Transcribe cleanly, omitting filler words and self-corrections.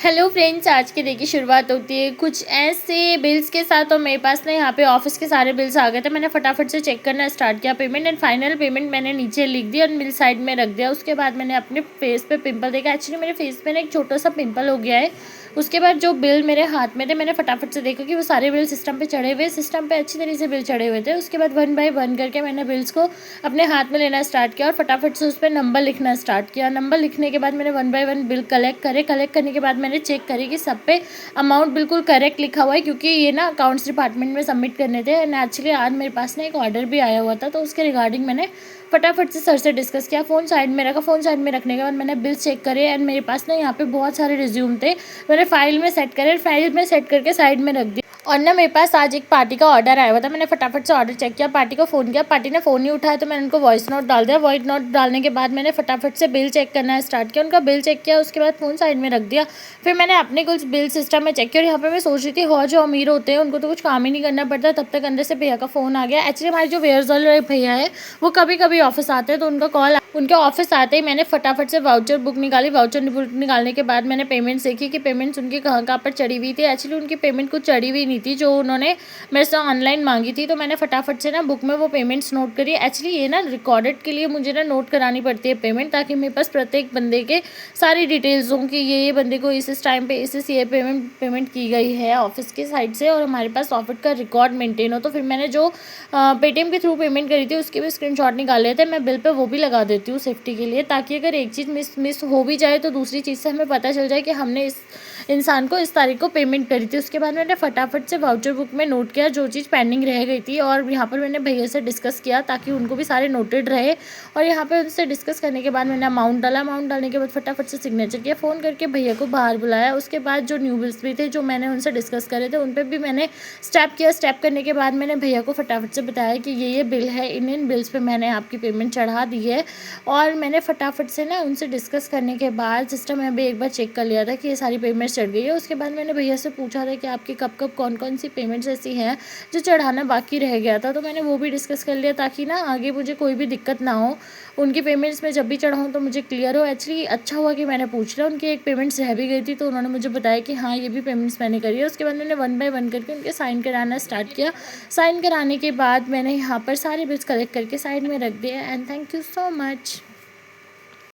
Hello friends, आज की देखिए शुरुआत होती है कुछ ऐसे बिल्स के साथ। और मेरे पास ना यहाँ पे ऑफिस के सारे बिल्स आ गए थे। मैंने फटाफट से चेक करना स्टार्ट किया पेमेंट एंड फाइनल पेमेंट मैंने नीचे लिख दिया और बिल साइड में रख दिया। उसके बाद मैंने अपने फेस पे पिंपल देखा। एक्चुअली मेरे फेस पे ना एक छोटा सा पिंपल हो गया है। उसके बाद जो बिल मेरे हाथ में थे मैंने फटाफट से देखा कि वो सारे बिल सिस्टम पे चढ़े हुए, सिस्टम पे अच्छी तरह से बिल चढ़े हुए थे। उसके बाद 1 बाय 1 करके मैंने बिल्स को अपने हाथ में लेना स्टार्ट किया और फटाफट से उस पर नंबर लिखना स्टार्ट किया। नंबर लिखने के बाद मैंने 1 बाय 1 बिल कलेक्ट करने के बाद मैंने चेक करी कि सब पे अमाउंट बिल्कुल करेक्ट लिखा हुआ है, क्योंकि ये ना अकाउंट्स डिपार्टमेंट में सबमिट करने थे। एंड एक्चुअली आज मेरे पास ना एक ऑर्डर भी आया हुआ था, तो उसके रिगार्डिंग मैंने फटाफट से सर से डिस्कस किया। फ़ोन साइड में रखा। फ़ोन साइड में रखने के बाद मैंने बिल चेक करे एंड मेरे पास ना यहाँ पे बहुत सारे रिज्यूम थे। मैंने फाइल में सेट करके साइड में रख दिया। और ना मेरे पास आज एक पार्टी का ऑर्डर आया हुआ था। मैंने फटाफट से ऑर्डर चेक किया, पार्टी को फ़ोन किया, पार्टी ने फ़ोन नहीं उठाया तो मैंने उनको वॉइस नोट डाल दिया। वॉइस नोट डालने के बाद मैंने फटाफट से बिल चेक करना स्टार्ट किया। उनका बिल चेक किया, उसके बाद फ़ोन साइड में रख दिया। फिर मैंने अपने कुछ बिल सिस्टम में चेक किया और यहाँ पे मैं सोच रही थी और जो अमीर होते हैं उनको तो कुछ काम ही नहीं करना पड़ता। तब तक अंदर से भैया का फ़ोन आ गया। एक्चुअली हमारे जो वेयर्स वाले भैया है वो कभी कभी ऑफिस आते हैं, तो उनका कॉल उनके ऑफिस आते ही मैंने फटाफट से वाउचर बुक निकाली। वाउचर बुक निकालने के बाद मैंने पेमेंट्स देखी कि पेमेंट्स उनकी कहाँ पर चढ़ी हुई थी। एक्चुअली उनकी पेमेंट कुछ चढ़ी हुई नहीं थी जो उन्होंने मेरे से ऑनलाइन मांगी थी, तो मैंने फटाफट से ना बुक में वो पेमेंट्स नोट करी। एक्चुअली ये ना रिकॉर्डेड के लिए मुझे ना नोट करानी पड़ती है पेमेंट, ताकि मेरे पास प्रत्येक बंदे के सारी डिटेल्स हों कि ये बंदे को इस टाइम पे इस ये पेमेंट की गई है ऑफिस के साइड से, और हमारे पास ऑफिस का रिकॉर्ड मेंटेन हो। तो फिर मैंने जो पेटीएम के थ्रू पेमेंट करी थी उसके भी स्क्रीनशॉट निकाले थे। मैं बिल पे वो भी लगा देती हूँ सेफ्टी के लिए, ताकि अगर एक चीज़ मिस हो भी जाए तो दूसरी चीज़ से हमें पता चल जाए कि हमने इस इंसान को इस तारीख को पेमेंट करी थी। उसके बाद मैंने फटाफट से वाउचर बुक में नोट किया जो चीज़ पेंडिंग रह गई थी, और यहाँ पर मैंने भैया से डिस्कस किया ताकि उनको भी सारे नोटेड रहे। और यहाँ पर उनसे डिस्कस करने के बाद मैंने अमाउंट डाला। अमाउंट डालने के बाद फटाफट से सिग्नेचर किया, फ़ोन करके भैया को बाहर बुलाया। उसके बाद जो न्यू बिल्स भी थे जो मैंने उनसे डिस्कस करे थे उन पर भी मैंने स्टेप किया। स्टेप करने के बाद मैंने भैया को फटाफट से बताया कि ये बिल है, इन बिल्स पे मैंने आपकी पेमेंट चढ़ा दी है। और मैंने फटाफट से ना उनसे डिस्कस करने के बाद सिस्टम में भी एक बार चेक कर लिया था कि ये सारी पेमेंट्स चढ़ गई है। उसके बाद मैंने भैया से पूछा था कि आपकी कब कौन कौन सी पेमेंट्स ऐसी हैं जो चढ़ाना बाकी रह गया था, तो मैंने वो भी डिस्कस कर लिया ताकि ना आगे मुझे कोई भी दिक्कत ना हो। उनकी पेमेंट्स में जब भी चढ़ाऊँ तो मुझे क्लियर हो। एक्चुअली अच्छा हुआ कि मैंने पूछ लिया। उनकी एक पेमेंट्स रह भी गई थी तो उन्होंने मुझे बताया कि हाँ ये भी पेमेंट्स मैंने करी है। उसके बाद मैंने 1 बाय 1 करके उनके साइन कराना स्टार्ट किया। साइन कराने के बाद मैंने यहाँ पर सारे बिल्स कलेक्ट करके साइड में रख दिए। And thank you so much.